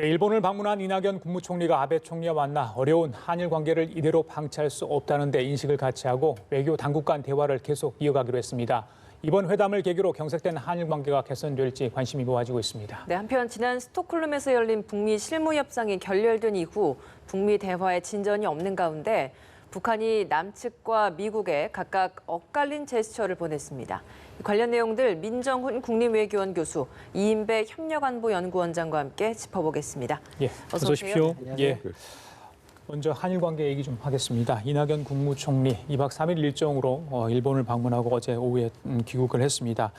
일본을 방문한 이낙연 국무총리가 아베 총리와 만나 어려운 한일 관계를 이대로 방치할 수 없다는 데 인식을 같이 하고 외교 당국 간 대화를 계속 이어가기로 했습니다. 이번 회담을 계기로 경색된 한일 관계가 개선될지 관심이 모아지고 있습니다. 네, 한편 지난 스톡홀름에서 열린 북미 실무 협상이 결렬된 이후 북미 대화에 진전이 없는 가운데 북한이 남측과 미국에 각각 엇갈린 제스처를 보냈습니다. 관련 내용들 민정훈 국립외교원 교수, 이인배 협력안보연구원장과 함께 짚어보겠습니다. 예, 어서 오십시오. 예. 먼저 한일 관계 얘기 좀 하겠습니다. 이낙연 국무총리 2박 3일 일정으로 일본을 방문하고 어제 오후에 귀국을 했습니다.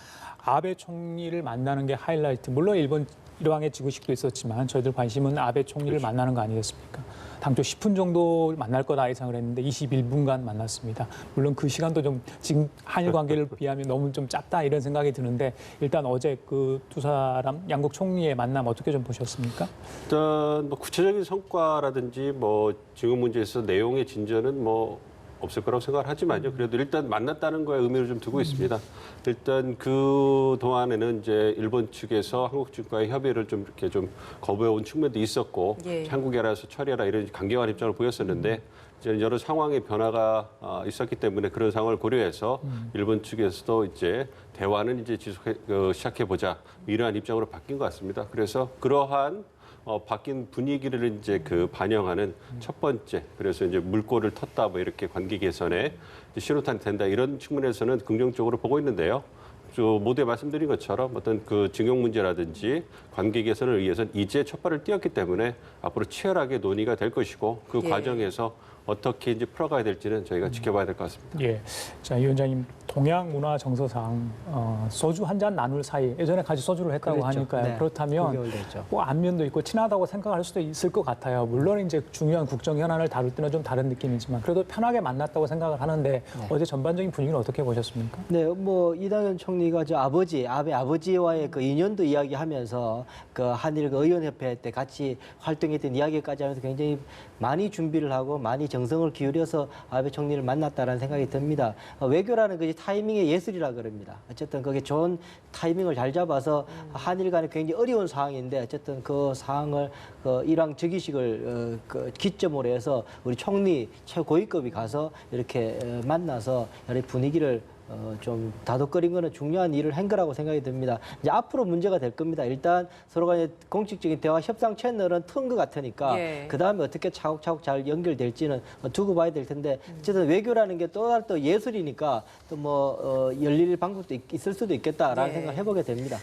아베 총리를 만나는 게 하이라이트. 물론 일본 일왕의 지구식도 있었지만 저희들 관심은 아베 총리를 만나는 거 아니겠습니까? 당초 10분 정도 만날 거다 예상을 했는데 21분간 만났습니다. 물론 그 시간도 좀 지금 한일 관계를 비하면 너무 좀 짧다 이런 생각이 드는데 일단 어제 그 두 사람 양국 총리의 만남 어떻게 좀 보셨습니까? 일단 뭐 구체적인 성과라든지 뭐 지금 문제에서 내용의 진전은 뭐 없을 거라고 생각을 하지만요. 그래도 일단 만났다는 거에 의미를 좀 두고 있습니다. 일단 그 동안에는 이제 일본 측에서 한국 측과의 협의를 좀 이렇게 좀 거부해온 측면도 있었고, 한국이 알아서 처리하라 이런 강경한 입장을 보였었는데 이제 여러 상황의 변화가 있었기 때문에 그런 상황을 고려해서 일본 측에서도 이제 대화는 이제 시작해 보자 이러한 입장으로 바뀐 것 같습니다. 그래서 그러한 바뀐 분위기를 이제 반영하는 첫 번째, 그래서 이제 물꼬를 텄다 뭐 이렇게 관계 개선에 신호탄이 된다 이런 측면에서는 긍정적으로 보고 있는데요. 모두에 말씀드린 것처럼 어떤 그 증용 문제라든지 관계 개선을 위해서는 이제 첫 발을 띄었기 때문에 앞으로 치열하게 논의가 될 것이고 그 과정에서 어떻게 이제 풀어가야 될지는 저희가 지켜봐야 될 것 같습니다. 예, 자 이 위원장님 동양 문화 정서상 소주 한 잔 나눌 사이 예전에 같이 소주를 했다고 그렇죠. 하니까요. 네. 그렇다면 뭐 안면도 있고 친하다고 생각할 수도 있을 것 같아요. 물론 이제 중요한 국정 현안을 다룰 때는 좀 다른 느낌이지만 그래도 편하게 만났다고 생각을 하는데 어제 전반적인 분위기는 어떻게 보셨습니까? 네, 뭐 이낙연 총리가 저 아베 아버지와의 그 인연도 이야기하면서 그 한일 의원협회 때 같이 활동했던 이야기까지 하면서 굉장히 많이 준비를 하고 많이 정성을 기울여서 아베 총리를 만났다라는 생각이 듭니다. 외교라는 것이 타이밍의 예술이라 그럽니다. 어쨌든 그게 좋은 타이밍을 잘 잡아서 한일 간에 굉장히 어려운 상황인데 어쨌든 그 상황을 일왕 즉위식을 기점으로 해서 우리 총리 최고위급이 가서 이렇게 만나서 여러 분위기를 좀 다독거린 거는 중요한 일을 한 거라고 생각이 듭니다. 이제 앞으로 문제가 될 겁니다. 일단 서로 간의 공식적인 대화 협상 채널은 튼 것 같으니까 그 다음에 어떻게 차곡차곡 잘 연결될지는 두고 봐야 될 텐데 어쨌든 외교라는 게 또 예술이니까 또 뭐 열릴 방법도 있을 수도 있겠다라는 생각을 해보게 됩니다.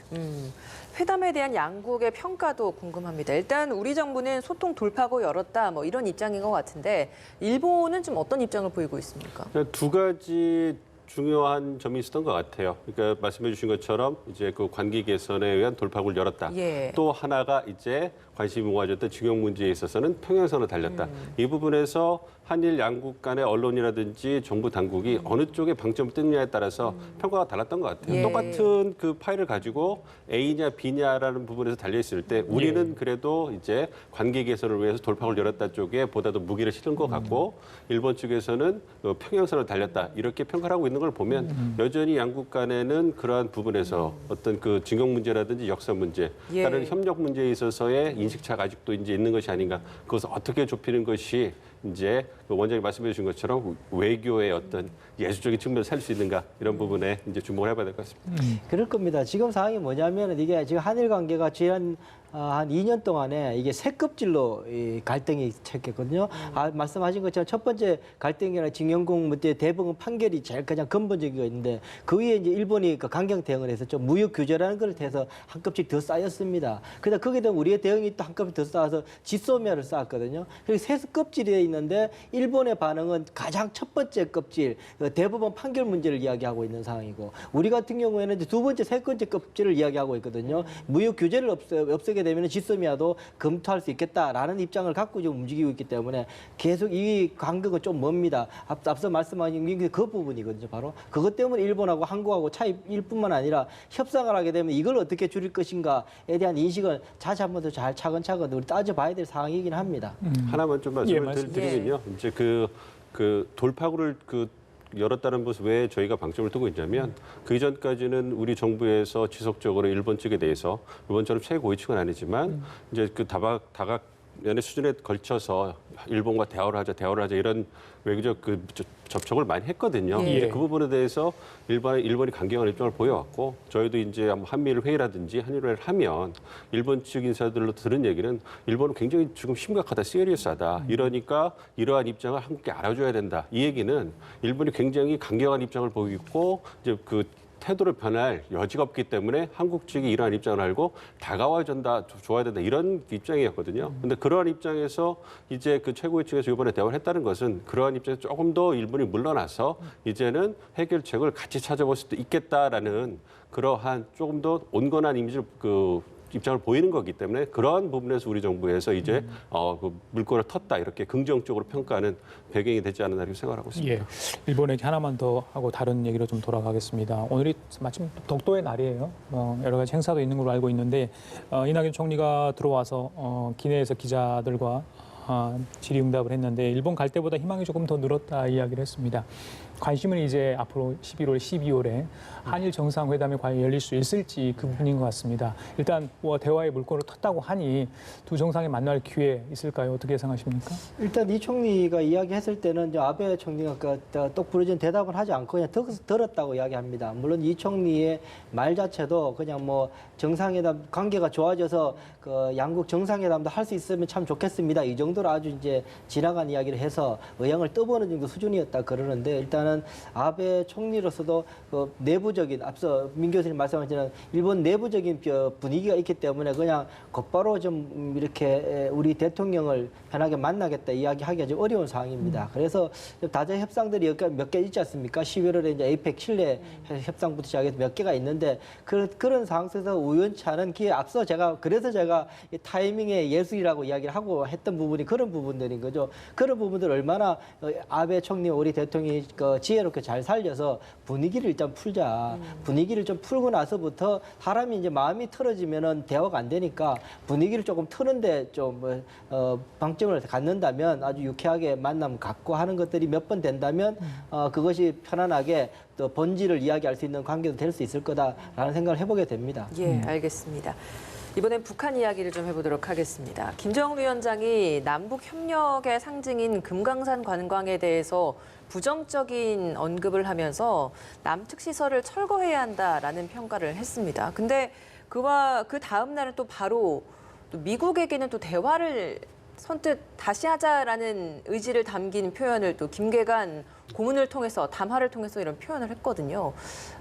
회담에 대한 양국의 평가도 궁금합니다. 일단 우리 정부는 소통 돌파구 열었다 뭐 이런 입장인 것 같은데 일본은 좀 어떤 입장을 보이고 있습니까? 두 가지 중요한 점이 있었던 것 같아요. 그러니까 말씀해 주신 것처럼 이제 그 관계 개선에 의한 돌파구를 열었다. 또 하나가 이제 관심이 모아졌던 증용 문제에 있어서는 평행선을 달렸다. 이 부분에서 한일 양국 간의 언론이라든지 정부 당국이 어느 쪽에 방점을 뜯느냐에 따라서 평가가 달랐던 것 같아요. 똑같은 그 파일을 가지고 A냐 B냐라는 부분에서 달려 있을 때 우리는 그래도 이제 관계 개선을 위해서 돌파구를 열었다 쪽에 보다도 무게를 실은 것 같고 일본 측에서는 평행선을 달렸다. 이렇게 평가를 하고 있는 걸 보면 여전히 양국 간에는 그러한 부분에서 어떤 그 증용 문제라든지 역사 문제, 다른 협력 문제에 있어서의 인식차가 아직도 이제 있는 것이 아닌가. 그것을 어떻게 좁히는 것이 이제 원장님 말씀해 주신 것처럼 외교의 어떤 예술적인 측면을 살릴 수 있는가 이런 부분에 이제 주목을 해봐야 될 것 같습니다. 그럴 겁니다. 지금 상황이 뭐냐면 이게 지금 한일 관계가 지난 한 2년 동안에 이게 세 껍질로 이 갈등이 쳤거든요. 말씀하신 것처럼 첫 번째 갈등이나 징용공 문제 대법원 판결이 제일 가장 근본적인 거 있는데 그 위에 이제 일본이 그 강경 대응을 해서 좀 무역 규제라는 걸 해서 한 껍질 더 쌓였습니다. 그러다 거기에 대한 우리의 대응이 또 한 껍질 더 쌓아서 지소미아를 쌓았거든요. 그래서 세 껍질이 있는데 일본의 반응은 가장 첫 번째 껍질 대법원 판결 문제를 이야기하고 있는 상황이고 우리 같은 경우에는 이제 두 번째, 세 번째 껍질을 이야기하고 있거든요. 무역 규제를 없애게 되면 지소미아도 검토할 수 있겠다라는 입장을 갖고 지금 움직이고 있기 때문에 계속 이 간격은 좀 멉니다. 앞서 말씀하신 게 그 부분이거든요. 바로 그것 때문에 일본하고 한국하고 차이일 뿐만 아니라 협상을 하게 되면 이걸 어떻게 줄일 것인가에 대한 인식을 다시 한 번 더 잘 차근차근 우리 따져봐야 될 상황이긴 합니다. 하나만 좀 말씀을 드리면요. 이제 그 돌파구를 열었다는 것은 왜 저희가 방점을 두고 있냐면 그 이전까지는 우리 정부에서 지속적으로 일본 측에 대해서 일본처럼 최고위층은 아니지만 이제 그 다각면의 수준에 걸쳐서 일본과 대화를 하자 이런 외교적 그 접촉을 많이 했거든요. 예. 이제 그 부분에 대해서 일본이 강경한 입장을 보여왔고 저희도 이제 한미일 회의라든지 한일회를 하면 일본 측 인사들로 들은 얘기는 일본은 굉장히 지금 심각하다, 시리어스하다. 이러니까 이러한 입장을 한국에 알아줘야 된다. 이 얘기는 일본이 굉장히 강경한 입장을 보이고 있고 이제 그 태도를 변할 여지가 없기 때문에 한국 측이 이러한 입장을 알고 다가와 줘야 된다 이런 입장이었거든요. 그런데 그러한 입장에서 이제 그 최고위층에서 이번에 대화를 했다는 것은 그러한 입장에서 조금 더 일본이 물러나서 이제는 해결책을 같이 찾아볼 수도 있겠다라는 그러한 조금 더 온건한 이미지를 입장을 보이는 거기 때문에 그러한 부분에서 우리 정부에서 이제 그 물꼬를 텄다 이렇게 긍정적으로 평가하는 배경이 되지 않았나 이렇게 생각하고 있습니다. 예. 일본에게 하나만 더 하고 다른 얘기로 좀 돌아가겠습니다. 오늘이 마침 독도의 날이에요. 여러 가지 행사도 있는 걸로 알고 있는데 이낙연 총리가 들어와서 기내에서 기자들과 질의응답을 했는데 일본 갈 때보다 희망이 조금 더 늘었다 이야기를 했습니다. 관심은 이제 앞으로 11월, 12월에 한일 정상회담이 과연 열릴 수 있을지 그 부분인 것 같습니다. 일단 뭐 대화의 물꼬를 텄다고 하니 두 정상이 만날 기회 있을까요? 어떻게 예상하십니까? 일단 이 총리가 이야기했을 때는 이제 아베 총리가 똑 부러진 대답을 하지 않고 그냥 들었다고 이야기합니다. 물론 이 총리의 말 자체도 그냥 뭐 정상회담 관계가 좋아져서 그 양국 정상회담도 할 수 있으면 참 좋겠습니다. 이 정도로 아주 이제 지나간 이야기를 해서 의향을 떠보는 정도 수준이었다 그러는데 일단은 아베 총리로서도 그 내부적인 앞서 민 교수님 말씀하신 일본 내부적인 분위기가 있기 때문에 그냥 곧바로 좀 이렇게 우리 대통령을 편하게 만나겠다 이야기하기가 좀 어려운 상황입니다. 그래서 다자 협상들이 몇 개 있지 않습니까? 11월에 이제 에이펙 실내 협상부터 시작해서 몇 개가 있는데 그런 상황 속에서 우연치 않은 기회 앞서 그래서 제가 이 타이밍의 예술이라고 이야기를 하고 했던 부분이 그런 부분들인 거죠. 그런 부분들 얼마나 아베 총리 우리 대통령이 지혜롭게 잘 살려서 분위기를 일단 풀자. 분위기를 좀 풀고 나서부터 사람이 이제 마음이 틀어지면은 대화가 안 되니까 분위기를 조금 트는데 좀 방점을 갖는다면 아주 유쾌하게 만남 갖고 하는 것들이 몇 번 된다면 그것이 편안하게 또 본질을 이야기할 수 있는 관계도 될 수 있을 거다라는 생각을 해보게 됩니다. 예, 알겠습니다. 이번엔 북한 이야기를 좀 해보도록 하겠습니다. 김정은 위원장이 남북 협력의 상징인 금강산 관광에 대해서 부정적인 언급을 하면서 남측 시설을 철거해야 한다라는 평가를 했습니다. 근데 그 다음 날은 또 바로 또 미국에게는 또 대화를 선뜻 다시 하자라는 의지를 담긴 표현을 또 김계관 고문을 통해서 담화를 통해서 이런 표현을 했거든요.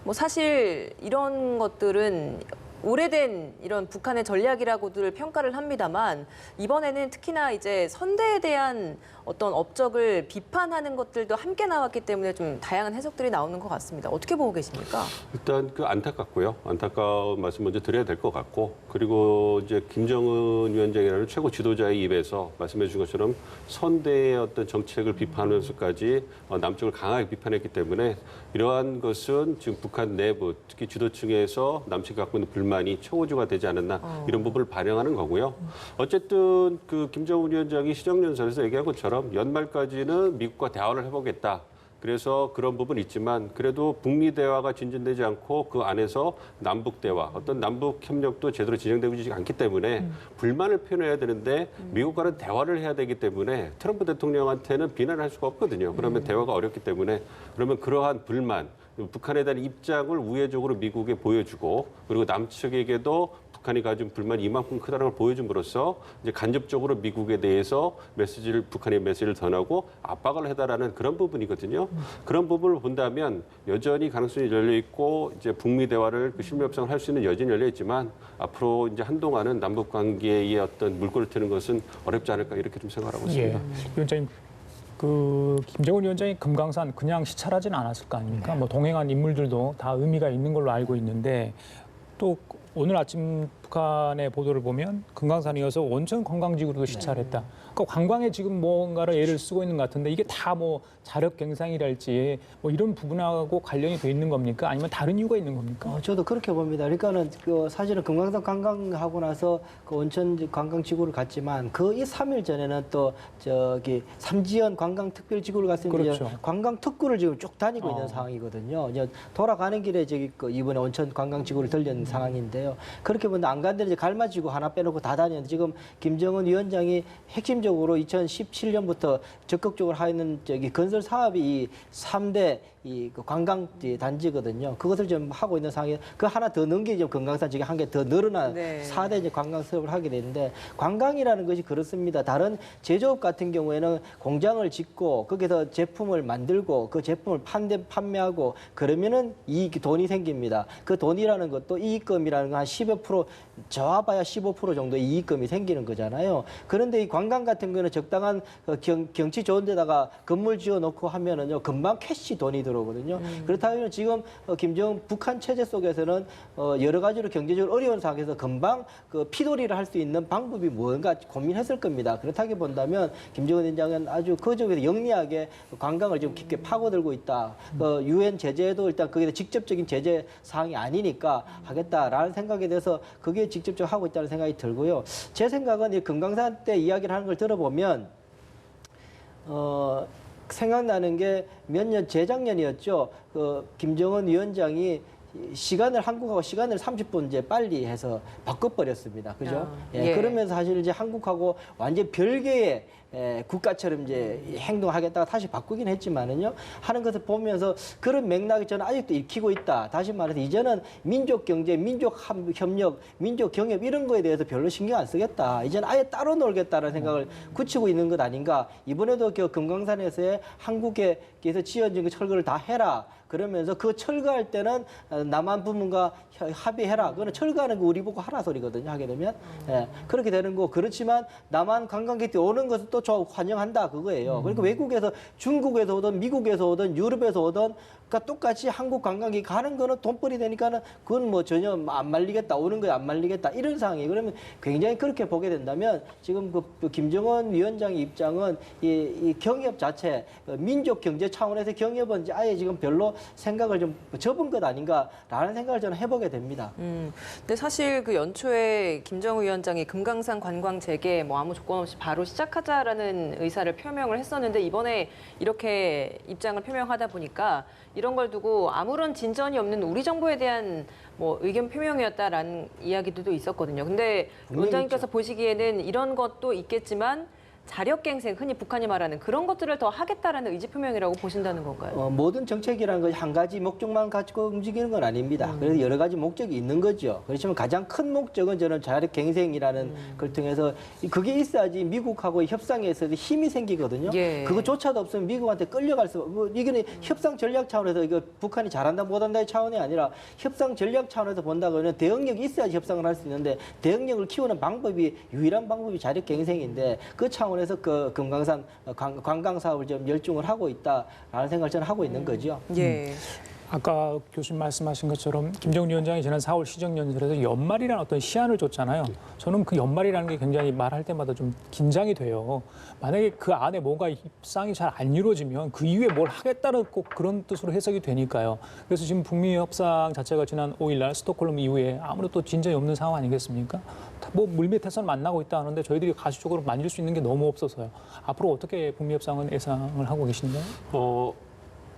뭐 사실 이런 것들은 오래된 이런 북한의 전략이라고들 평가를 합니다만 이번에는 특히나 이제 선대에 대한 어떤 업적을 비판하는 것들도 함께 나왔기 때문에 좀 다양한 해석들이 나오는 것 같습니다. 어떻게 보고 계십니까? 일단 안타깝고요. 안타까운 말씀 먼저 드려야 될 것 같고 그리고 이제 김정은 위원장이라는 최고 지도자의 입에서 말씀해 주신 것처럼 선대의 어떤 정책을 비판하면서까지 남쪽을 강하게 비판했기 때문에 이러한 것은 지금 북한 내부 특히 지도층에서 남측이 갖고 있는 불만이 초고조가 되지 않았나 이런 부분을 반영하는 거고요. 어쨌든 그 김정은 위원장이 시정연설에서 얘기한 것처럼 연말까지는 미국과 대화를 해보겠다. 그래서 그런 부분이 있지만 그래도 북미 대화가 진전되지 않고 그 안에서 남북 대화, 어떤 남북 협력도 제대로 진행되고 있지 않기 때문에 불만을 표현해야 되는데 미국과는 대화를 해야 되기 때문에 트럼프 대통령한테는 비난을 할 수가 없거든요. 그러면 대화가 어렵기 때문에 그러면 그러한 불만, 북한에 대한 입장을 우회적으로 미국에 보여주고 그리고 남측에게도 북한이 가진 불만이 이만큼 크다는 걸 보여줌으로써 이제 간접적으로 미국에 대해서 북한의 메시지를 전하고 압박을 해달라는 그런 부분이거든요. 그런 부분을 본다면 여전히 가능성이 열려 있고 이제 북미 대화를 실무 협상을 할 수 있는 여지는 열려 있지만 앞으로 이제 한동안은 남북 관계의 어떤 물꼬를 트는 것은 어렵지 않을까 이렇게 좀 생각하고 있습니다. 예. 위원장님. 김정은 위원장이 금강산 그냥 시찰하지는 않았을 거 아닙니까? 뭐 동행한 인물들도 다 의미가 있는 걸로 알고 있는데 또 오늘 아침 북한의 보도를 보면 금강산이어서 원천 관광지구로 시찰했다. 그러니까 관광에 지금 뭔가를 애를 쓰고 있는 것 같은데 이게 다 뭐 자력 갱상이랄지 뭐 이런 부분하고 관련이 돼 있는 겁니까? 아니면 다른 이유가 있는 겁니까? 저도 그렇게 봅니다. 그러니까는 그 사실은 금강산 관광하고 나서 그 온천 관광지구를 갔지만 그 3일 전에는 또 저기 삼지연 관광특별지구를 갔습니다. 그렇죠. 관광특구를 지금 쭉 다니고 있는 상황이거든요. 이제 돌아가는 길에 저기 그 이번에 온천 관광지구를 들렸는 상황인데요. 그렇게 보면 안 간 데는 이제 갈마지구 하나 빼놓고 다 다녔는데 지금 김정은 위원장이 핵심적으로 2017년부터 적극적으로 하는 저기 건설 사업이 이 3대 그 관광 단지거든요. 그것을 좀 하고 있는 상황에 그 하나 더 넣은 게 지금 금강산 지금 한 개 더 늘어난 네. 4대 이제 관광 사업을 하게 되는데 관광이라는 것이 그렇습니다. 다른 제조업 같은 경우에는 공장을 짓고 거기서 제품을 만들고 그 제품을 판매하고 그러면은 돈이 생깁니다. 그 돈이라는 것도 이익금이라는 건 한 10여 프로 저하봐야 15% 정도 이익금이 생기는 거잖아요. 그런데 이 관광 같은 거는 적당한 경치 좋은 데다가 건물 지어놓고 하면은요 금방 캐시 돈이 들어오거든요. 그렇다면 지금 김정은 북한 체제 속에서는 여러 가지로 경제적으로 어려운 상황에서 금방 그 피돌이를 할 수 있는 방법이 뭔가 고민했을 겁니다. 그렇다기 본다면 김정은 위원장은 아주 그 쪽에서 영리하게 관광을 지금 깊게 파고들고 있다. 유엔 제재도 일단 거기에 직접적인 제재 사항이 아니니까 하겠다라는 생각에 대해서 그게 직접적으로 하고 있다는 생각이 들고요. 제 생각은 이 금강산 때 이야기를 하는 걸 들어보면 생각나는 게 몇 년 재작년이었죠. 그 김정은 위원장이 한국하고 시간을 30분 이제 빨리 해서 바꿔버렸습니다. 그죠? 예. 그러면서 사실 이제 한국하고 완전 별개의 국가처럼 이제 행동하겠다가 다시 바꾸긴 했지만은요. 하는 것을 보면서 그런 맥락이 저는 아직도 읽히고 있다. 다시 말해서 이제는 민족 경제, 민족 협력, 민족 경협 이런 거에 대해서 별로 신경 안 쓰겠다. 이제는 아예 따로 놀겠다는 생각을 굳히고 있는 것 아닌가. 이번에도 그 금강산에서의 한국에서 지어진 그 철거를 다 해라. 그러면서 그 철거할 때는 남한 부문과 합의해라. 그거는 철거하는 거 우리 보고 하라 소리거든요. 하게 되면. 그렇게 되는 거. 그렇지만 남한 관광객들이 오는 것은 또 저 환영한다. 그거예요. 그러니까 외국에서 중국에서 오든 미국에서 오든 유럽에서 오든 그러니까 똑같이 한국 관광객이 가는 거는 돈벌이 되니까는 그건 뭐 전혀 안 말리겠다. 오는 거에 안 말리겠다. 이런 상황이에요. 그러면 굉장히 그렇게 보게 된다면 지금 그 김정은 위원장의 입장은 이 경협 자체 민족 경제 차원에서 경협은 이제 아예 지금 별로 생각을 좀 접은 것 아닌가라는 생각을 저는 해보게 됩니다. 근데 사실 그 연초에 김정은 위원장이 금강산 관광 재개 뭐 아무 조건 없이 바로 시작하자라는 의사를 표명을 했었는데 이번에 이렇게 입장을 표명하다 보니까 이런 걸 두고 아무런 진전이 없는 우리 정부에 대한 뭐 의견 표명이었다라는 이야기들도 있었거든요. 근데 원장님께서 보시기에는 이런 것도 있겠지만 자력갱생, 흔히 북한이 말하는 그런 것들을 더 하겠다라는 의지 표명이라고 보신다는 건가요? 모든 정책이라는 것이 한 가지 목적만 가지고 움직이는 건 아닙니다. 그래서 여러 가지 목적이 있는 거죠. 그렇지만 가장 큰 목적은 저는 자력갱생이라는 걸 통해서 그게 있어야지 미국하고 협상에 있어서 힘이 생기거든요. 예. 그거조차도 없으면 미국한테 끌려갈 수, 이거는 협상 전략 차원에서 이거 북한이 잘한다 못한다의 차원이 아니라 협상 전략 차원에서 본다고는 대응력이 있어야지 협상을 할 수 있는데 대응력을 키우는 방법이 유일한 방법이 자력갱생인데 그 차원에서 그 금강산 관광 사업을 좀 열중을 하고 있다라는 생각을 저는 하고 있는 거죠. 예. 아까 교수님 말씀하신 것처럼 김정은 위원장이 지난 4월 시정연설에서 연말이라는 어떤 시한을 줬잖아요. 저는 그 연말이라는 게 굉장히 말할 때마다 좀 긴장이 돼요. 만약에 그 안에 뭔가 협상이 잘 안 이루어지면 그 이후에 뭘 하겠다는 꼭 그런 뜻으로 해석이 되니까요. 그래서 지금 북미 협상 자체가 지난 5일날 스톡홀름 이후에 아무래도 또 진전이 없는 상황 아니겠습니까? 뭐 물밑에서는 만나고 있다 하는데 저희들이 가시적으로 만질 수 있는 게 너무 없어서요. 앞으로 어떻게 북미 협상은 예상을 하고 계신가요?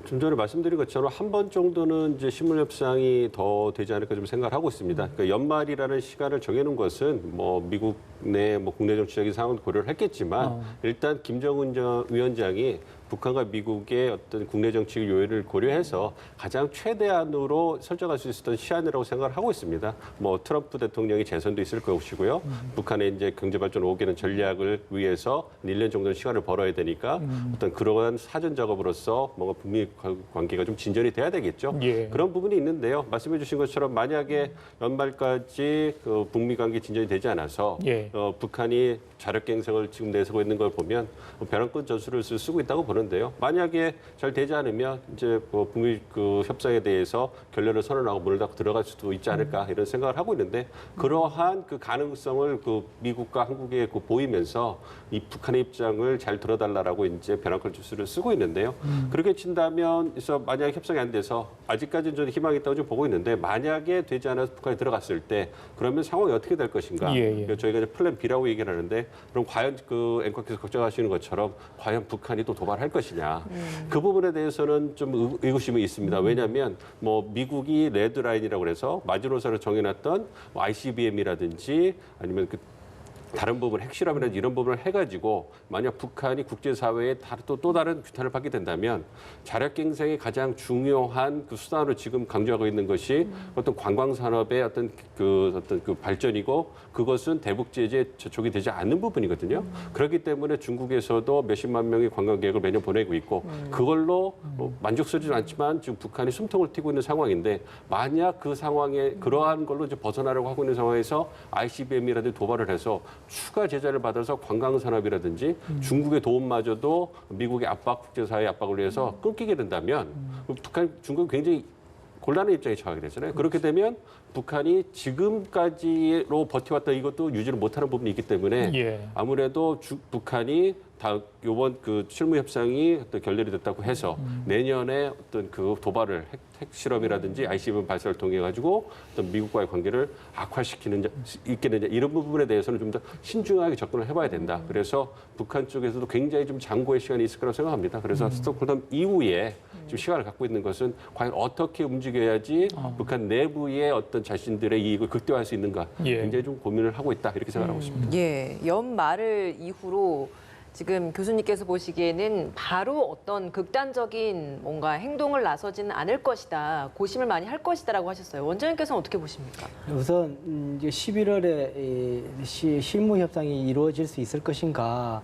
좀 전에 말씀드린 것처럼 한 번 정도는 이제 실무 협상이 더 되지 않을까 좀 생각을 하고 있습니다. 그러니까 연말이라는 시간을 정해놓은 것은 뭐 미국 내 뭐 국내 정치적인 상황을 고려를 했겠지만 일단 김정은 위원장이 북한과 미국의 어떤 국내 정치 요인을 고려해서 가장 최대한으로 설정할 수 있었던 시한이라고 생각을 하고 있습니다. 뭐 트럼프 대통령이 재선도 있을 것이고요. 북한의 이제 경제 발전 5개년 전략을 위해서 1년 정도는 시간을 벌어야 되니까 어떤 그러한 사전 작업으로서 뭔가 북미 관계가 좀 진전이 돼야 되겠죠. 예. 그런 부분이 있는데요. 말씀해 주신 것처럼 만약에 연말까지 그 북미 관계 진전이 되지 않아서 예. 북한이 자력갱생을 지금 내세우고 있는 걸 보면 벼랑끝 전술을 쓰고 있다고 보는 보는데요. 만약에 잘 되지 않으면 이제 뭐 북미 그 협상에 대해서 결렬을 선언하고 문을 닫고 들어갈 수도 있지 않을까 이런 생각을 하고 있는데 그러한 그 가능성을 그 미국과 한국에 그 보이면서 이 북한의 입장을 잘 들어달라라고 이제 벼랑끝 주스를 쓰고 있는데요. 그렇게 친다면 그래서 만약에 협상이 안 돼서 아직까지는 저는 희망이 있다고 좀 보고 있는데 만약에 되지 않아서 북한이 들어갔을 때 그러면 상황이 어떻게 될 것인가? 예. 저희가 이제 플랜 B라고 얘기를 하는데 그럼 과연 그 앵커께서 걱정하시는 것처럼 과연 북한이 또 도발할 것이냐? 그 부분에 대해서는 좀 의구심이 있습니다. 왜냐하면 뭐 미국이 레드라인이라고 그래서 마지노선을 정해놨던 뭐 ICBM이라든지 아니면 그 다른 부분, 핵실험이라든지 이런 부분을 해가지고 만약 북한이 국제사회에 또 다른 규탄을 받게 된다면 자력갱생의 가장 중요한 그 수단으로 지금 강조하고 있는 것이 어떤 관광산업의 어떤 그 발전이고 그것은 대북 제재 저촉이 되지 않는 부분이거든요. 그렇기 때문에 중국에서도 몇십만 명의 관광객을 매년 보내고 있고 그걸로 만족스럽지는 않지만 지금 북한이 숨통을 튀고 있는 상황인데 만약 그 상황에 그러한 걸로 이제 벗어나려고 하고 있는 상황에서 ICBM이라든지 도발을 해서 추가 제재를 받아서 관광산업이라든지 중국의 도움마저도 미국의 압박, 국제사회의 압박을 위해서 끊기게 된다면 중국이 굉장히 곤란한 입장에 처하게 되잖아요. 그렇게 되면 북한이 지금까지로 버텨왔던 이것도 유지를 못하는 부분이 있기 때문에 아무래도 북한이 이번 그 실무 협상이 어떤 결렬이 됐다고 해서 내년에 어떤 그 도발을 핵실험이라든지 ICBM 발사를 통해 가지고 어떤 미국과의 관계를 있게 되냐 이런 부분에 대해서는 좀 더 신중하게 접근을 해봐야 된다. 그래서 북한 쪽에서도 굉장히 좀 장고의 시간이 있을 거라고 생각합니다. 그래서 스톡홀m 이후에 지금 시간을 갖고 있는 것은 과연 어떻게 움직여야지 북한 내부의 어떤 자신들의 이익을 극대화할 수 있는가 굉장히 좀 고민을 하고 있다 이렇게 생각하고 있습니다. 예, 연말을 이후로 지금 교수님께서 보시기에는 바로 어떤 극단적인 뭔가 행동을 나서지는 않을 것이다, 고심을 많이 할 것이다라고 하셨어요. 원장님께서는 어떻게 보십니까? 우선 이제 11월에 실무 협상이 이루어질 수 있을 것인가?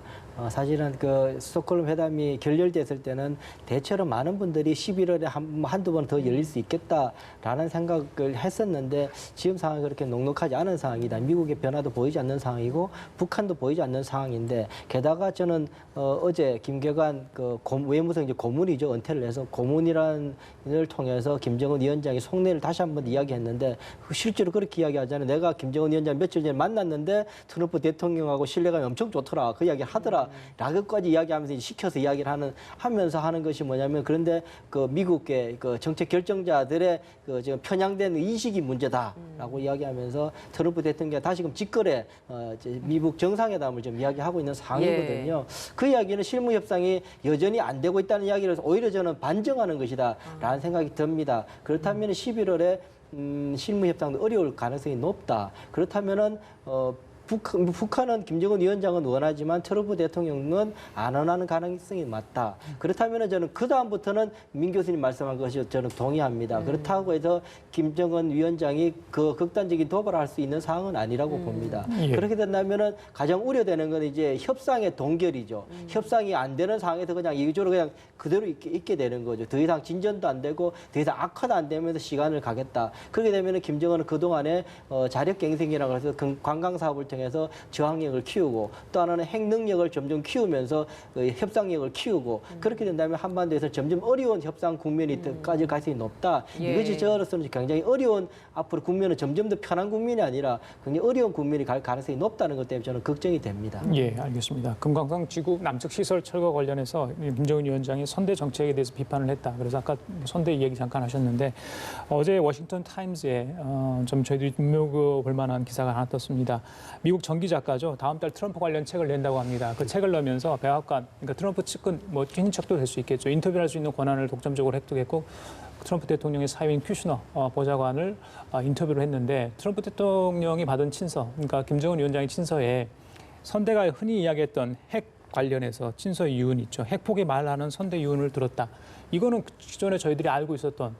사실은 그 스톡홀름 회담이 결렬됐을 때는 대체로 많은 분들이 11월에 한두 번 더 열릴 수 있겠다라는 생각을 했었는데 지금 상황이 그렇게 녹록하지 않은 상황이다. 미국의 변화도 보이지 않는 상황이고 북한도 보이지 않는 상황인데 게다가 저는 어제 김계관 그 외무성 이제 고문이죠. 은퇴를 해서 고문이라는 을 통해서 김정은 위원장이 속내를 다시 한번 이야기했는데 실제로 그렇게 이야기하잖아요. 내가 김정은 위원장 며칠 전에 만났는데 트럼프 대통령하고 신뢰감이 엄청 좋더라. 그 이야기를 하더라. 라고까지 이야기하면서 시켜서 이야기를 하면서 하는 것이 뭐냐면 그런데 그 미국의 그 정책 결정자들의 그 지금 편향된 인식이 문제다라고 이야기하면서 트럼프 대통령이 다시금 직거래 미국 정상회담을 좀 이야기하고 있는 상황이거든요. 그 이야기는 실무 협상이 여전히 안 되고 있다는 이야기를 오히려 저는 반증하는 것이다라는 생각이 듭니다. 그렇다면 11월에 실무 협상도 어려울 가능성이 높다. 그렇다면은 북한은 김정은 위원장은 원하지만 트럼프 대통령은 안 원하는 가능성이 맞다. 그렇다면 저는 그 다음부터는 민 교수님 말씀한 것이 저는 동의합니다. 그렇다고 해서 김정은 위원장이 그 극단적인 도발을 할 수 있는 상황은 아니라고 봅니다. 그렇게 된다면은 가장 우려되는 건 이제 협상의 동결이죠. 협상이 안 되는 상황에서 그냥 이쪽으로 그냥 그대로 있게 되는 거죠. 더 이상 진전도 안 되고 더 이상 악화도 안 되면서 시간을 가겠다. 그렇게 되면은 김정은은 그동안에 자력갱생이라고 해서 관광 사업을 통해서 저항력을 키우고 또 하나는 핵 능력을 점점 키우면서 협상력을 키우고 그렇게 된다면 한반도에서 점점 어려운 협상 국면이까지 갈 수 높다. 이것이 저로서는 굉장히 어려운 앞으로 국면은 점점 더 편한 국면이 아니라 굉장히 어려운 국면이 갈 가능성이 높다는 것 때문에 저는 걱정이 됩니다. 예, 알겠습니다. 금강산 지구 남측 시설 철거 관련해서 김정은 위원장이 선대 정책에 대해서 비판을 했다. 그래서 아까 선대 얘기 잠깐 하셨는데 어제 워싱턴 타임즈에 좀 저희들이 눈여겨볼 만한 기사가 하나 떴습니다. 미국 전기 작가죠. 다음 달 트럼프 관련 책을 낸다고 합니다. 그 책을 내면서 백악관, 그러니까 트럼프 측은 뭐 친인척도 될 수 있겠죠. 인터뷰할 수 있는 권한을 독점적으로 획득했고 트럼프 대통령의 사위인 큐시너 보좌관을 인터뷰를 했는데 트럼프 대통령이 받은 친서, 그러니까 김정은 위원장의 친서에 선대가 흔히 이야기했던 핵 관련해서 친서 유언 있죠. 핵폭에 말하는 선대 유언을 들었다. 이거는 기존에 저희들이 알고 있었던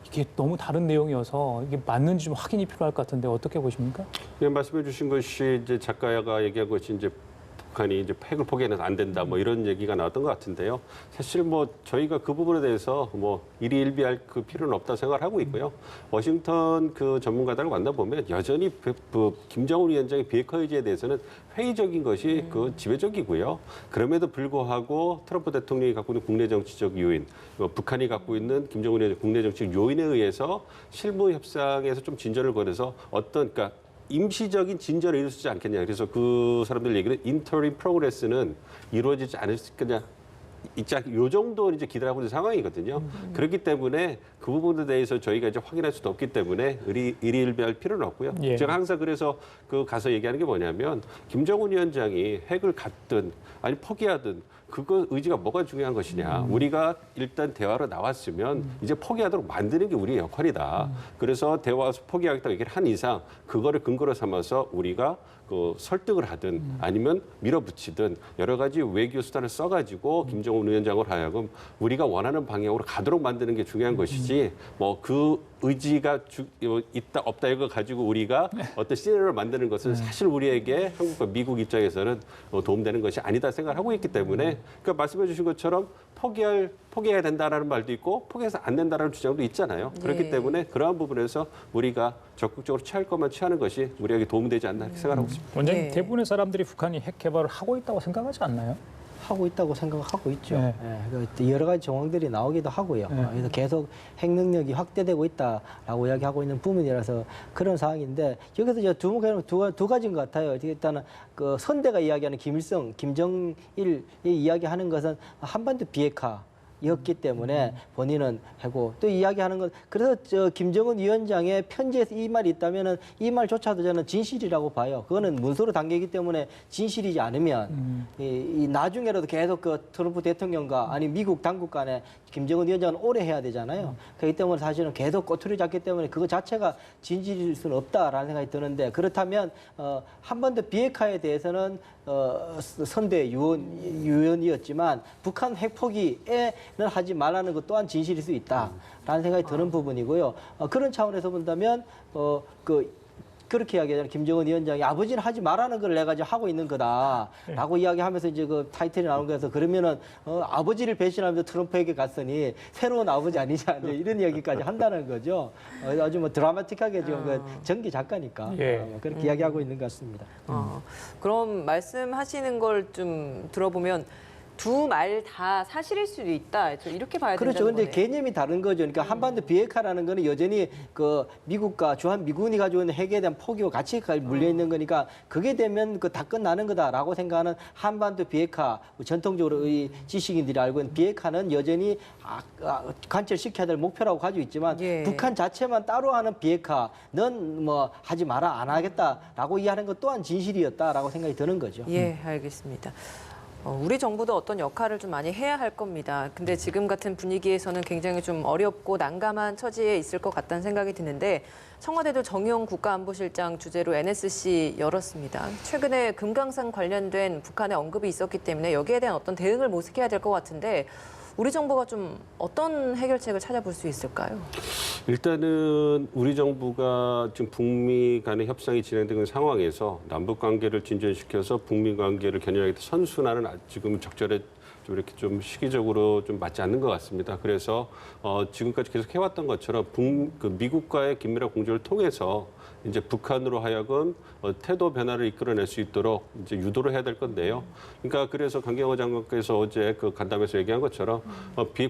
이게 너무 다른 내용이어서 이게 맞는지 좀 확인이 필요할 것 같은데 어떻게 보십니까? 네, 말씀해 주신 것이 이제 작가가 얘기한 것이 이제 북한이 이제 핵을 포기해서 안 된다 뭐 이런 얘기가 나왔던 것 같은데요. 사실 뭐 저희가 그 부분에 대해서 뭐 일희일비할 그 필요는 없다 생각을 하고 있고요. 워싱턴 그 전문가들을 만나보면 여전히 김정은 위원장의 비핵화 의지에 대해서는 회의적인 것이 그 지배적이고요. 그럼에도 불구하고 트럼프 대통령이 갖고 있는 국내 정치적 요인, 북한이 갖고 있는 김정은 위원장 국내 정치적 요인에 의해서 실무 협상에서 좀 진전을 거려서 그러니까 임시적인 진전을 이룰 수 있지 않겠냐. 그래서 그 사람들 얘기는 인터림 프로그레스는 이루어지지 않을 수 있겠냐. 요 정도 이제 기대하고 있는 상황이거든요. 그렇기 때문에 그 부분에 대해서 저희가 이제 확인할 수도 없기 때문에 일희일비할 필요는 없고요. 예. 제가 항상 그래서 그 가서 얘기하는 게 뭐냐면 김정은 위원장이 핵을 갖든 아니 포기하든 그거 의지가 뭐가 중요한 것이냐. 우리가 일단 대화로 나왔으면 이제 포기하도록 만드는 게 우리의 역할이다. 그래서 대화에서 포기하겠다고 얘기를 한 이상 그거를 근거로 삼아서 우리가 그 설득을 하든 아니면 밀어붙이든 여러 가지 외교 수단을 써가지고 김정은 위원장으로 하여금 우리가 원하는 방향으로 가도록 만드는 게 중요한 것이지 뭐 그 의지가 있다 없다 이거 가지고 우리가 어떤 시나리오를 만드는 것은 사실 우리에게 한국과 미국 입장에서는 도움되는 것이 아니다 생각을 하고 있기 때문에 그러니까 말씀해 주신 것처럼 포기해야 된다라는 말도 있고 포기해서 안 된다라는 주장도 있잖아요. 그렇기 예. 때문에 그러한 부분에서 우리가 적극적으로 취할 것만 취하는 것이 우리에게 도움되지 않나 생각하고 있습니다. 원장님, 예. 대부분의 사람들이 북한이 핵 개발을 하고 있다고 생각하지 않나요? 하고 있다고 생각하고 있죠. 네. 예, 그 여러 가지 정황들이 나오기도 하고요. 그래서 계속 핵 능력이 확대되고 있다라고 이야기하고 있는 부분이라서 그런 상황인데 여기서 이제 두 가지인 것 같아요. 일단은 그 선대가 이야기하는 김일성, 김정일이 이야기하는 것은 한반도 비핵화였기 때문에 본인은 하고 또 이야기하는 건 그래서 김정은 위원장의 편지에서 이 말이 있다면은 이 말조차도 저는 진실이라고 봐요. 그거는 문서로 담기기 때문에 진실이지 않으면 이 나중에라도 계속 그 트럼프 대통령과 아니 미국 당국 간에 김정은 위원장은 오래 해야 되잖아요. 그렇기 때문에 사실은 계속 꼬투리 잡기 때문에 그거 자체가 진실일 수는 없다라는 생각이 드는데 그렇다면 한반도 비핵화에 대해서는 선대 유언이었지만 북한 핵 포기에는 하지 말라는 것 또한 진실일 수 있다라는 생각이 드는 부분이고요. 그런 차원에서 본다면 그렇게 이야기하잖아요. 김정은 위원장이 아버지는 하지 말라는 걸 내가 이제 하고 있는 거다라고 이야기하면서 이제 그 타이틀이 나온 거여서 그러면은 아버지를 배신하면서 트럼프에게 갔으니 새로운 아버지 아니냐 이제 이런 이야기까지 한다는 거죠. 아주 뭐 드라마틱하게 지금 그 전기 작가니까 예. 그렇게 이야기하고 있는 것 같습니다. 그럼 말씀하시는 걸 좀 들어보면 두 말 다 사실일 수도 있다. 이렇게 봐야 된다는 그렇죠. 근데 거네요. 개념이 다른 거죠. 그러니까 한반도 비핵화라는 거는 여전히 그 미국과 주한 미군이 가지고 있는 핵에 대한 포기와 같이 물려 있는 거니까 그게 되면 그 다 끝나는 거다라고 생각하는 한반도 비핵화 전통적으로 이 지식인들이 알고 있는 비핵화는 여전히 관철시켜야 될 목표라고 가지고 있지만 예. 북한 자체만 따로 하는 비핵화는 뭐 하지 마라 안 하겠다라고 이해하는 것 또한 진실이었다라고 생각이 드는 거죠. 예, 알겠습니다. 우리 정부도 어떤 역할을 좀 많이 해야 할 겁니다. 근데 지금 같은 분위기에서는 굉장히 좀 어렵고 난감한 처지에 있을 것 같다는 생각이 드는데 청와대도 정용 국가안보실장 주재로 NSC 열었습니다. 최근에 금강산 관련된 북한의 언급이 있었기 때문에 여기에 대한 어떤 대응을 모색해야 될 것 같은데 우리 정부가 좀 어떤 해결책을 찾아볼 수 있을까요? 일단은 우리 정부가 지금 북미 간의 협상이 진행되는 상황에서 남북 관계를 진전시켜서 북미 관계를 견인하기 위해 선순환은 지금 적절해 좀 이렇게 좀 시기적으로 좀 맞지 않는 것 같습니다. 그래서 지금까지 계속 해왔던 것처럼 미국과의 긴밀한 공조를 통해서 이제 북한으로 하여금 태도 변화를 이끌어낼 수 있도록 이제 유도를 해야 될 건데요. 그러니까 그래서 강경화 장관께서 어제 그 간담회에서 얘기한 것처럼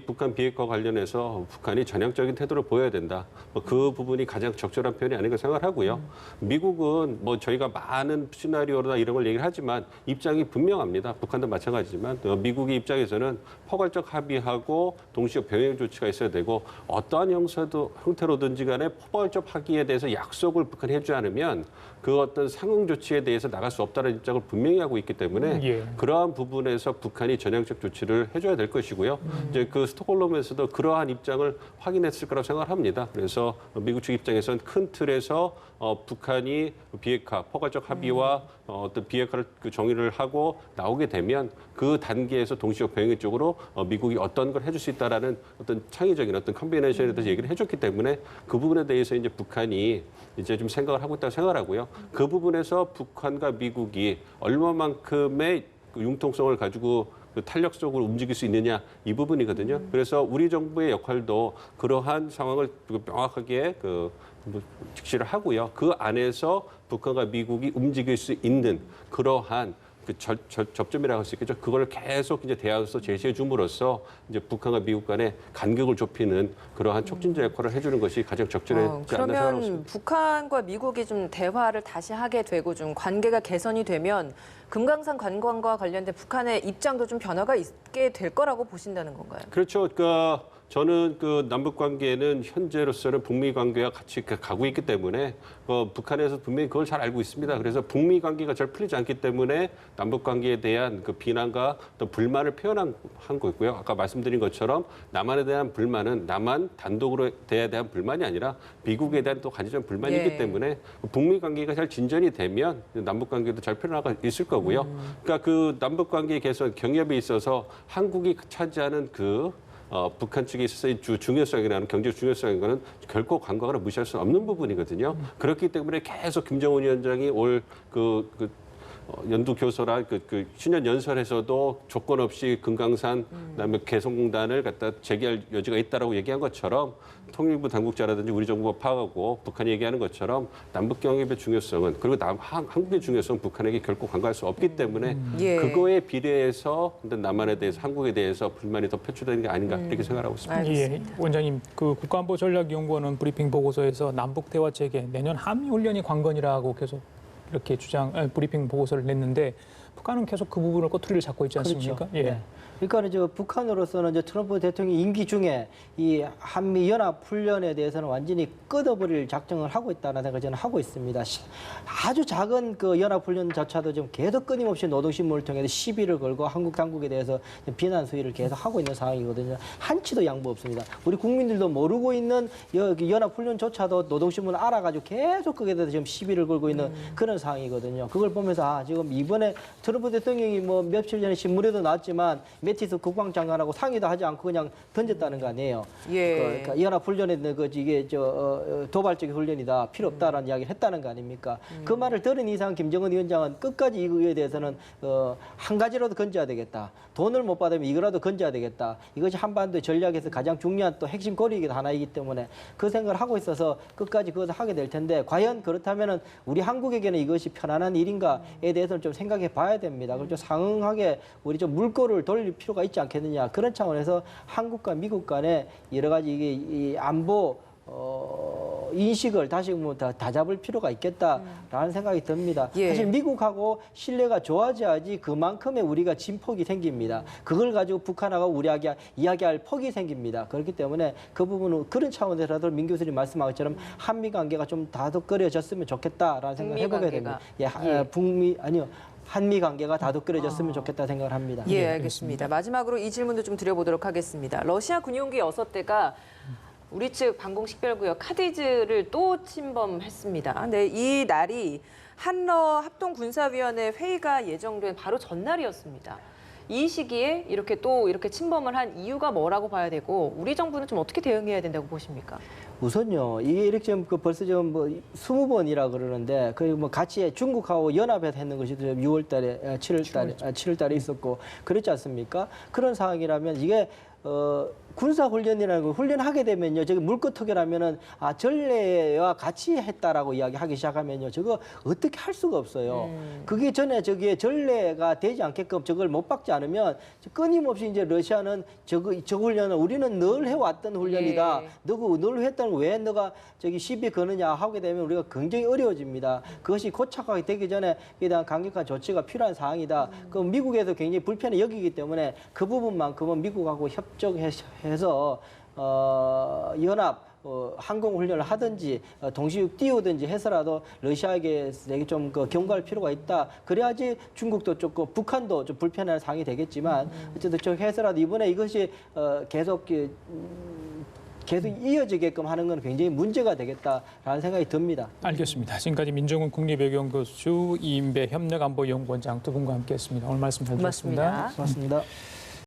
북한 비핵화 관련해서 북한이 전향적인 태도를 보여야 된다. 그 부분이 가장 적절한 표현이 아닌가 생각을 하고요. 미국은 뭐 저희가 많은 시나리오나 이런 걸 얘기를 하지만 입장이 분명합니다. 북한도 마찬가지지만 미국의 입장에서는 포괄적 합의하고 동시에 병행 조치가 있어야 되고 어떠한 형태로든지 간에 포괄적 합의에 대해서 약속을 북한이 해주지 않으면 그 어떤 상응 조치에 대해서 나갈 수 없다는 입장을 분명히 하고 있기 때문에 예. 그러한 부분에서 북한이 전향적 조치를 해줘야 될 것이고요. 이제 그 스톡홀름에서도 그러한 입장을 확인했을 거라고 생각합니다. 그래서 미국 측 입장에서는 큰 틀에서 북한이 비핵화, 포괄적 합의와 어떤 비핵화를 그 정의를 하고 나오게 되면 그 단계에서 동시적 병행 쪽으로 미국이 어떤 걸 해줄 수 있다라는 어떤 창의적인 어떤 컨비네이션에 대해서 얘기를 해줬기 때문에 그 부분에 대해서 이제 북한이 이제 좀 생각을 하고 있다고 생각하고요. 그 부분에서 북한과 미국이 얼마만큼의 그 융통성을 가지고 그 탄력적으로 움직일 수 있느냐 이 부분이거든요. 그래서 우리 정부의 역할도 그러한 상황을 명확하게 직시를 하고요. 그 안에서 북한과 미국이 움직일 수 있는 그러한 그 접점이라고 할 수 있겠죠. 그걸 계속 이제 대화에서 제시해 줌으로써 이제 북한과 미국 간의 간격을 좁히는 그러한 촉진자 역할을 해주는 것이 가장 적절하지 않나 생각하고 그러면 있습니다. 북한과 미국이 좀 대화를 다시 하게 되고 좀 관계가 개선이 되면 금강산 관광과 관련된 북한의 입장도 좀 변화가 있게 될 거라고 보신다는 건가요? 그렇죠. 그러니까 저는 그 남북 관계는 현재로서는 북미 관계와 같이 가고 있기 때문에 북한에서 분명히 그걸 잘 알고 있습니다. 그래서 북미 관계가 잘 풀리지 않기 때문에 남북 관계에 대한 그 비난과 또 불만을 표현한 거고요. 아까 말씀드린 것처럼 남한에 대한 불만은 남한 단독으로 대한 불만이 아니라 미국에 대한 또 간접적인 불만이 있기 때문에 북미 관계가 잘 진전이 되면 남북 관계도 잘 풀려나가 있을 거고요. 그러니까 그 남북 관계 개선 경협에 있어서 한국이 차지하는 북한 측에 있어서의 중요성이라는 경제 중요성인 거는 결코 관광을 무시할 수 없는 부분이거든요. 그렇기 때문에 계속 김정은 위원장이 올 연두 교서라 신년 연설에서도 조건 없이 금강산 그다음에 개성공단을 갖다 재개할 여지가 있다라고 얘기한 것처럼 통일부 당국자라든지 우리 정부가 파악하고 북한이 얘기하는 것처럼 남북 경협의 중요성은 그리고 한국의 중요성은 북한에게 결코 간과할 수 없기 때문에 그거에 비례해서 남한에 대해서 한국에 대해서 불만이 더 표출되는 게 아닌가 이렇게 생각하고 있습니다. 예, 원장님, 그 국가안보전략연구원은 브리핑 보고서에서 남북 대화 체계 내년 한미 훈련이 관건이라고 계속 이렇게 브리핑 보고서를 냈는데 북한은 계속 그 부분을 꼬투리를 잡고 있지 않습니까? 그렇죠. 예. 그러니까 북한으로서는 트럼프 대통령 임기 중에 이 한미 연합 훈련에 대해서는 완전히 끊어버릴 작정을 하고 있다는 생각을 저는 하고 있습니다. 아주 작은 그 연합 훈련조차도 지금 계속 끊임없이 노동신문을 통해서 시비를 걸고 한국 당국에 대해서 비난 수위를 계속 하고 있는 상황이거든요. 한치도 양보 없습니다. 우리 국민들도 모르고 있는 연합 훈련조차도 노동신문을 알아가지고 계속 거기에 대해서 지금 시비를 걸고 있는 그런 상황이거든요. 그걸 보면서 지금 이번에 트럼프 대통령이 뭐 며칠 전에 신문에도 나왔지만 매티스 국방장관하고 상의도 하지 않고 그냥 던졌다는 거 아니에요. 그러니까 연합훈련에는 이게 도발적인 훈련이다, 필요 없다라는 이야기를 했다는 거 아닙니까? 그 말을 들은 이상 김정은 위원장은 끝까지 이거에 대해서는 한 가지라도 건져야 되겠다. 돈을 못 받으면 이거라도 건져야 되겠다. 이것이 한반도의 전략에서 가장 중요한 또 핵심 고리이기도 하나이기 때문에 그 생각을 하고 있어서 끝까지 그것을 하게 될 텐데 과연 그렇다면은 우리 한국에게는 이것이 편안한 일인가에 대해서는 좀 생각해 봐야 됩니다. 그걸 좀 상응하게 우리 좀 물꼬를 돌릴 필요가 있지 않겠느냐. 그런 차원에서 한국과 미국 간의 여러 가지 이 안보 인식을 다시 다 잡을 필요가 있겠다라는 생각이 듭니다. 사실 미국하고 신뢰가 좋아져야지 그만큼의 우리가 진폭이 생깁니다. 그걸 가지고 북한하고 우리하고 이야기할 폭이 생깁니다. 그렇기 때문에 그 부분은 그런 차원에서라도 민 교수님 말씀하신 것처럼 한미 관계가 좀 다독거려졌으면 좋겠다라는 생각을 해보게 됩니다. 한미 관계가 다독거려졌으면 좋겠다 생각을 합니다. 예, 알겠습니다. 마지막으로 이 질문도 좀 드려보도록 하겠습니다. 러시아 군용기 6대가 우리 측 방공식별구역 카디즈를 또 침범했습니다. 네, 이 날이 한러 합동군사위원회 회의가 예정된 바로 전날이었습니다. 이 시기에 이렇게 침범을 한 이유가 뭐라고 봐야 되고 우리 정부는 좀 어떻게 대응해야 된다고 보십니까? 우선요, 이게 이렇게 벌써 좀 20번이라 그러는데, 같이 중국하고 연합해서 했는 것이 6월달에, 7월달에 있었고, 그렇지 않습니까? 그런 상황이라면 이게, 군사훈련이라는 걸 훈련하게 되면요, 저기 물거터기라면은, 전례와 같이 했다라고 이야기하기 시작하면요, 저거 어떻게 할 수가 없어요. 그게 전에 저기에 전례가 되지 않게끔 저걸 못 박지 않으면 끊임없이 이제 러시아는 저 훈련은 우리는 늘 해왔던 훈련이다. 너가 늘 했던 왜 너가 저기 시비 거느냐 하게 되면 우리가 굉장히 어려워집니다. 그것이 고착하게 되기 전에 이에 대한 강력한 조치가 필요한 사항이다. 그 미국에서 굉장히 불편해 여기기 때문에 그 부분만큼은 미국하고 협조해서 연합 항공 훈련을 하든지 동시육 띄우든지 해서라도 러시아에게 좀 경고할 필요가 있다. 그래야지 중국도 조금 북한도 좀 불편한 상황이 되겠지만 어쨌든 좀 해서라도 이번에 이것이 계속 이어지게끔 하는 건 굉장히 문제가 되겠다라는 생각이 듭니다. 알겠습니다. 지금까지 민정훈 국립외교연구소 이인배 협력안보연구원장 두 분과 함께했습니다. 오늘 말씀 잘 들었습니다. 고맙습니다. 고맙습니다.